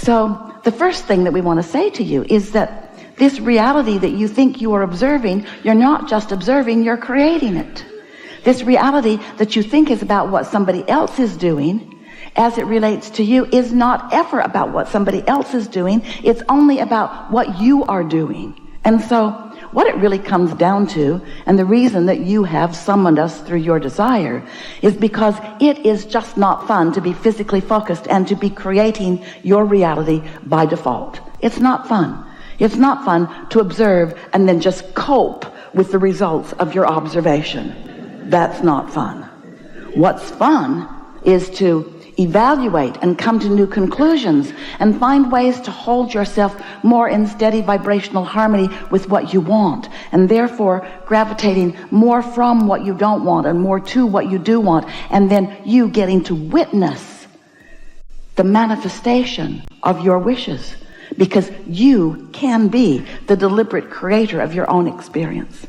So the first thing that we want to say to you is that this reality that you think you are observing, you're not just observing, you're creating it. This reality that you think is about what somebody else is doing, as it relates to you, is not ever about what somebody else is doing. It's only about what you are doing. And so what it really comes down to, and the reason that you have summoned us through your desire, is because it is just not fun to be physically focused and to be creating your reality by default. It's not fun. It's not fun to observe and then just cope with the results of your observation. That's not fun. What's fun is to evaluate and come to new conclusions and find ways to hold yourself more in steady vibrational harmony with what you want, and therefore gravitating more from what you don't want and more to what you do want, and then you getting to witness the manifestation of your wishes, because you can be the deliberate creator of your own experience.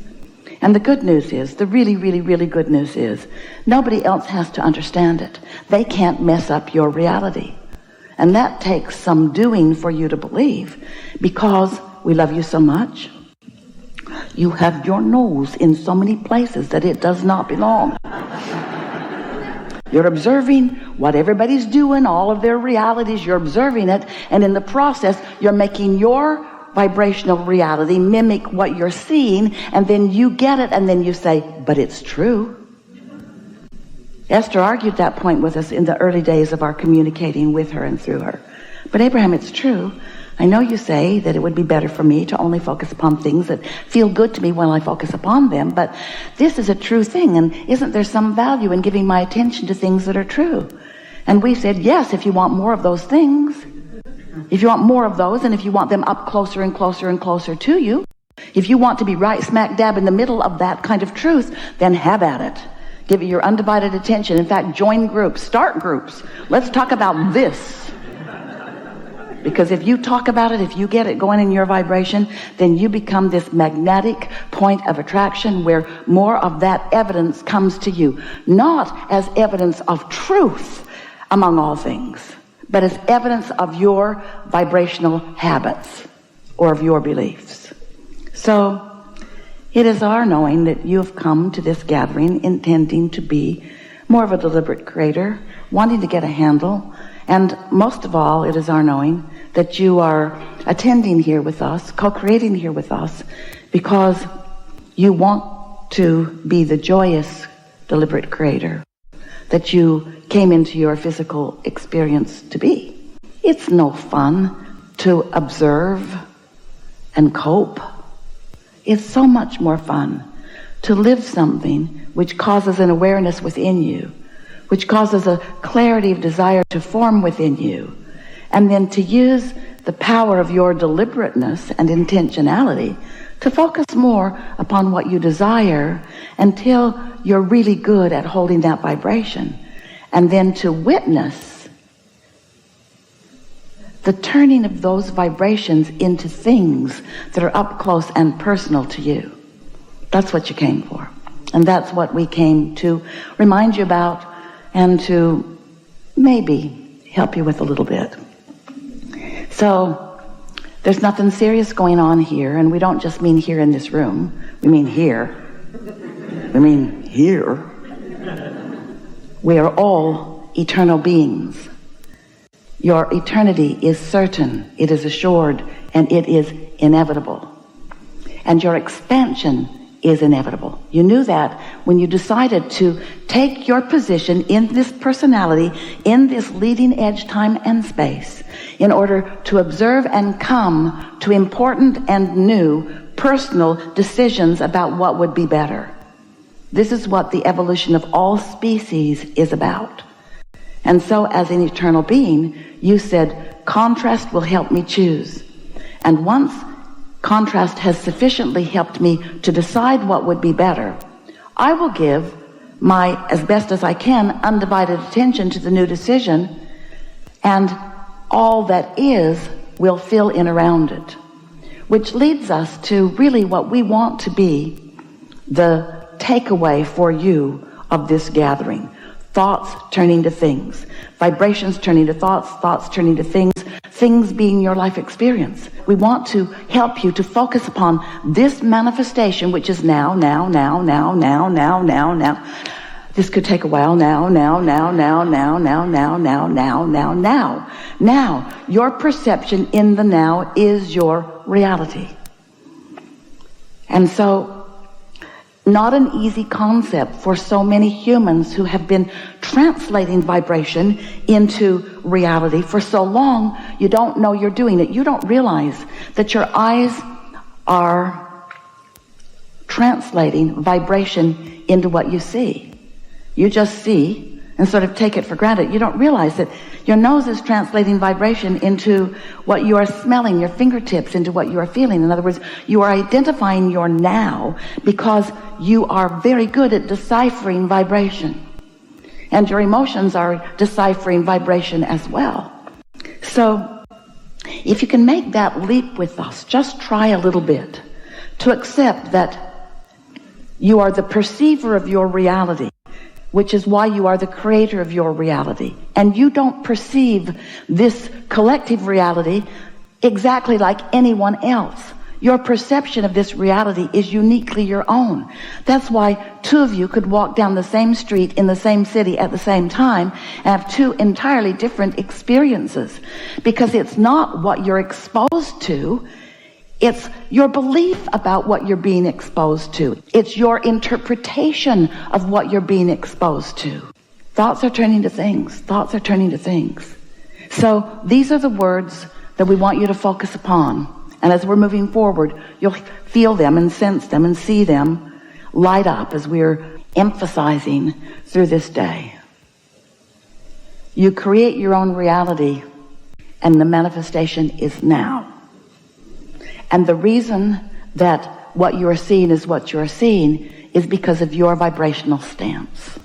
And the good news is, the really, really, really good news is, nobody else has to understand it. They can't mess up your reality. And that takes some doing for you to believe, because we love you so much. You have your nose in so many places that it does not belong. You're observing what everybody's doing, all of their realities, you're observing it, and in the process, you're making your vibrational reality mimic what you're seeing, and then you get it, and then you say, but it's true. Esther argued that point with us in the early days of our communicating with her and through her. But Abraham, it's true. I know you say that it would be better for me to only focus upon things that feel good to me when I focus upon them, but this is a true thing, and isn't there some value in giving my attention to things that are true? And we said, yes, if you want more of those things. If you want more of those, and if you want them up closer and closer and closer to you, if you want to be right smack dab in the middle of that kind of truth, then have at it. Give it your undivided attention. In fact, join groups, start groups. Let's talk about this. Because if you talk about it, if you get it going in your vibration, then you become this magnetic point of attraction where more of that evidence comes to you. Not as evidence of truth among all things, but as evidence of your vibrational habits or of your beliefs. So it is our knowing that you have come to this gathering intending to be more of a deliberate creator, wanting to get a handle, and most of all, it is our knowing that you are attending here with us, co-creating here with us, because you want to be the joyous, deliberate creator that you came into your physical experience to be. It's no fun to observe and cope. It's so much more fun to live something which causes an awareness within you, which causes a clarity of desire to form within you, and then to use the power of your deliberateness and intentionality to focus more upon what you desire until you're really good at holding that vibration, and then to witness the turning of those vibrations into things that are up close and personal to you. That's what you came for. And that's what we came to remind you about and to maybe help you with a little bit. So there's nothing serious going on here, and we don't just mean here in this room. We mean here. We mean here. We are all eternal beings. Your eternity is certain, it is assured, and it is inevitable. And your expansion is inevitable. You knew that when you decided to take your position in this personality, in this leading edge time and space, in order to observe and come to important and new personal decisions about what would be better. This is what the evolution of all species is about. And so as an eternal being, you said, contrast will help me choose. And once contrast has sufficiently helped me to decide what would be better, I will give my, as best as I can, undivided attention to the new decision, and all that is will fill in around it. Which leads us to really what we want to be the takeaway for you of this gathering. Thoughts turning to things, vibrations turning to thoughts, thoughts turning to things, things being your life experience. We want to help you to focus upon this manifestation, which is now. This could take a while. Now. Now, your perception in the now is your reality. And so, not an easy concept for so many humans who have been translating vibration into reality for so long, you don't know you're doing it. You don't realize that your eyes are translating vibration into what you see. You just see and sort of take it for granted. You don't realize that your nose is translating vibration into what you are smelling, your fingertips into what you are feeling. In other words, you are identifying your now because you are very good at deciphering vibration. And your emotions are deciphering vibration as well. So, if you can make that leap with us, just try a little bit to accept that you are the perceiver of your reality, which is why you are the creator of your reality. And you don't perceive this collective reality exactly like anyone else. Your perception of this reality is uniquely your own. That's why two of you could walk down the same street in the same city at the same time and have two entirely different experiences. Because it's not what you're exposed to, it's your belief about what you're being exposed to. It's your interpretation of what you're being exposed to. Thoughts are turning to things. Thoughts are turning to things. So these are the words that we want you to focus upon. And as we're moving forward, you'll feel them and sense them and see them light up as we're emphasizing through this day. You create your own reality, and the manifestation is now. And the reason that what you are seeing is what you are seeing is because of your vibrational stance.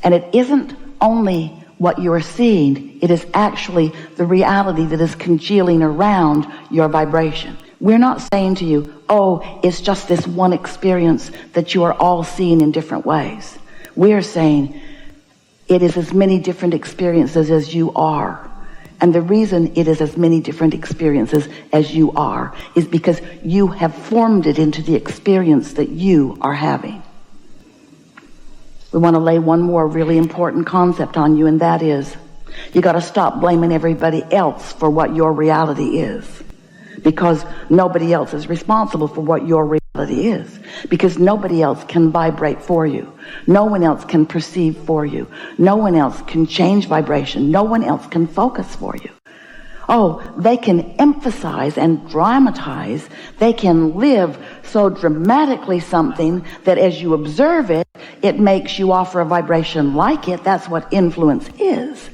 And it isn't only what you are seeing, it is actually the reality that is congealing around your vibration. We're not saying to you, oh, it's just this one experience that you are all seeing in different ways. We are saying it is as many different experiences as you are. And the reason it is as many different experiences as you are is because you have formed it into the experience that you are having. We want to lay one more really important concept on you, and that is you got to stop blaming everybody else for what your reality is, because nobody else is responsible for what your reality is, because nobody else can vibrate for you. No one else can perceive for you. No one else can change vibration. No one else can focus for you. Oh, they can emphasize and dramatize. They can live so dramatically something that as you observe it, it makes you offer a vibration like it. That's what influence is.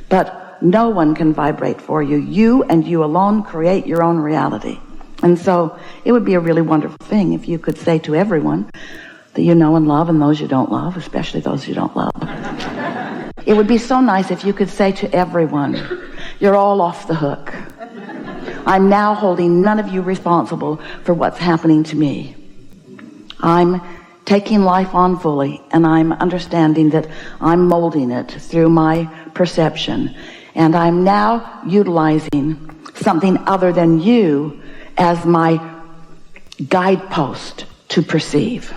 But no one can vibrate for you. You and you alone create your own reality. And so it would be a really wonderful thing if you could say to everyone that you know and love, and those you don't love, especially those you don't love. It would be so nice if you could say to everyone, you're all off the hook. I'm now holding none of you responsible for what's happening to me. I'm taking life on fully, and I'm understanding that I'm molding it through my perception. And I'm now utilizing something other than you as my guidepost to perceive.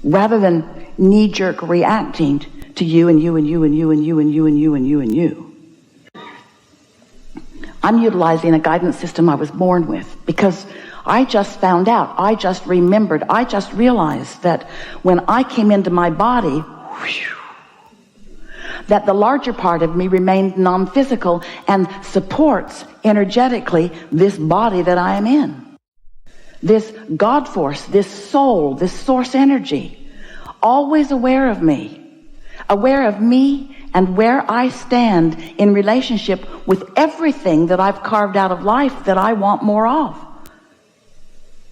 Rather than knee-jerk reacting to you and you and you and you and you and you and you and you and you. I'm utilizing a guidance system I was born with because I just found out, I just remembered, I just realized that when I came into my body, that the larger part of me remained non-physical and supports energetically this body that I am in. This God force, this soul, this source energy, always aware of me and where I stand in relationship with everything that I've carved out of life that I want more of.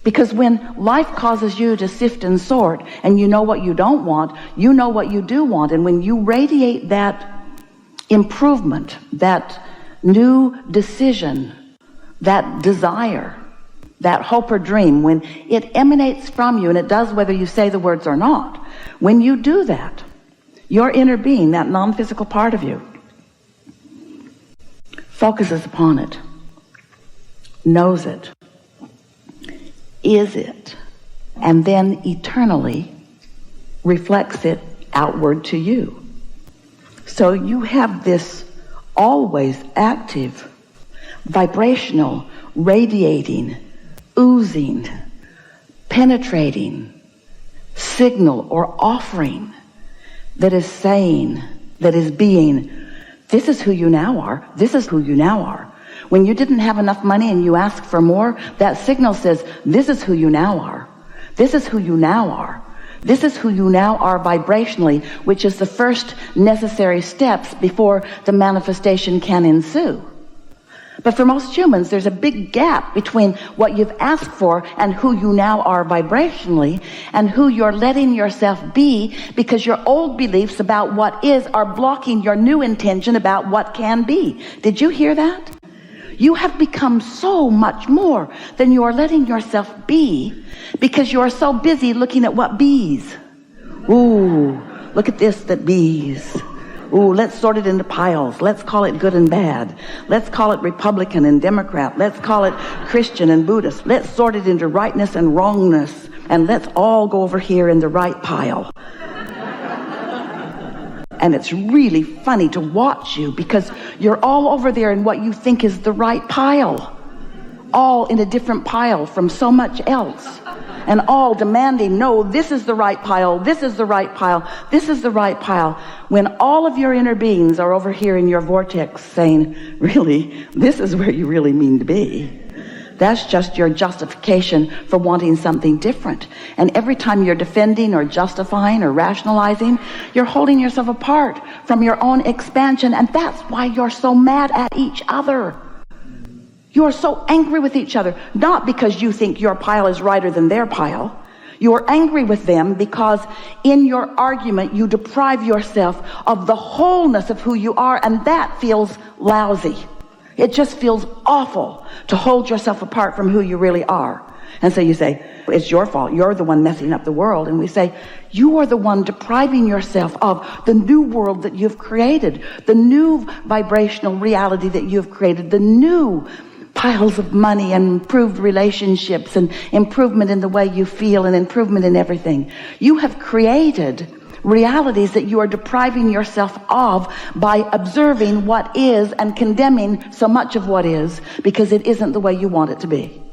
Because when life causes you to sift and sort, and you know what you don't want, you know what you do want, and when you radiate that improvement, that new decision, that desire, that hope or dream, when it emanates from you, and it does whether you say the words or not, when you do that, your inner being, that non-physical part of you, focuses upon it, knows it, is it, and then eternally reflects it outward to you. So you have this always active, vibrational, radiating, oozing, penetrating signal or offering that is saying, that is being, this is who you now are. This is who you now are. When you didn't have enough money and you asked for more, that signal says, this is who you now are. This is who you now are. This is who you now are vibrationally, which is the first necessary steps before the manifestation can ensue. But for most humans, there's a big gap between what you've asked for and who you now are vibrationally and who you're letting yourself be, because your old beliefs about what is are blocking your new intention about what can be. Did you hear that? You have become so much more than you are letting yourself be, because you are so busy looking at what bees. Ooh, look at this that bees. Ooh, let's sort it into piles. Let's call it good and bad. Let's call it Republican and Democrat. Let's call it Christian and Buddhist. Let's sort it into rightness and wrongness. And let's all go over here in the right pile. And it's really funny to watch you, because you're all over there in what you think is the right pile. All in a different pile from so much else. And all demanding, no, this is the right pile, this is the right pile, this is the right pile. When all of your inner beings are over here in your vortex saying, really, this is where you really mean to be. That's just your justification for wanting something different. And every time you're defending or justifying or rationalizing, you're holding yourself apart from your own expansion. And that's why you're so mad at each other. You are so angry with each other, not because you think your pile is righter than their pile. You are angry with them because in your argument you deprive yourself of the wholeness of who you are, and that feels lousy. It just feels awful to hold yourself apart from who you really are. And so you say, it's your fault. You're the one messing up the world. And we say, you are the one depriving yourself of the new world that you've created, the new vibrational reality that you've created, the new piles of money and improved relationships and improvement in the way you feel and improvement in everything. You have created realities that you are depriving yourself of by observing what is and condemning so much of what is, because it isn't the way you want it to be.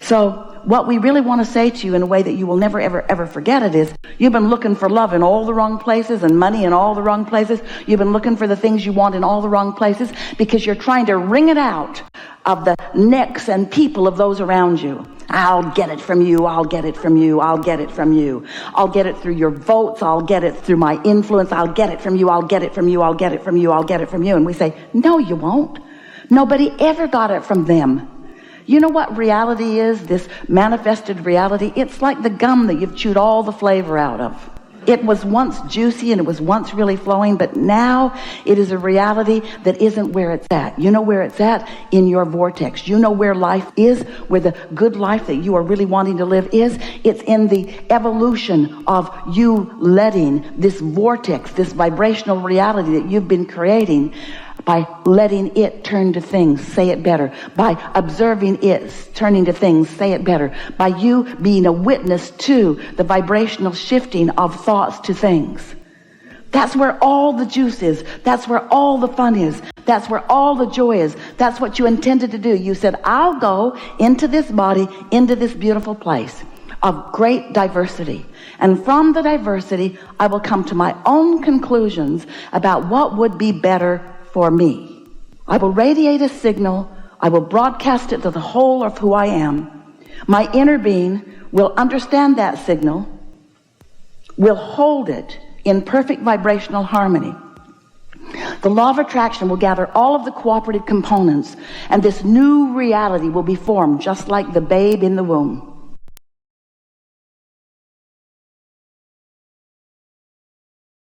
So what we really want to say to you in a way that you will never, ever, ever forget it is, you've been looking for love in all the wrong places and money in all the wrong places. You've been looking for the things you want in all the wrong places because you're trying to wring it out of the necks and people of those around you. I'll get it from you. I'll get it from you. I'll get it from you. I'll get it through your votes. I'll get it through my influence. I'll get it from you. I'll get it from you. I'll get it from you. I'll get it from you. And we say, no, you won't. Nobody ever got it from them. You know what reality is, this manifested reality? It's like the gum that you've chewed all the flavor out of. It was once juicy and it was once really flowing, but now it is a reality that isn't where it's at. You know where it's at? In your vortex. You know where life is, where the good life that you are really wanting to live is. It's in the evolution of you letting this vortex, this vibrational reality that you've been creating, by letting it turn to things, say it better. By observing it turning to things, say it better. By you being a witness to the vibrational shifting of thoughts to things. That's where all the juice is. That's where all the fun is. That's where all the joy is. That's what you intended to do. You said, I'll go into this body, into this beautiful place of great diversity. And from the diversity, I will come to my own conclusions about what would be better for me. I will radiate a signal. I will broadcast it to the whole of who I am. My inner being will understand that signal, will hold it in perfect vibrational harmony. The law of attraction will gather all of the cooperative components, and this new reality will be formed just like the babe in the womb.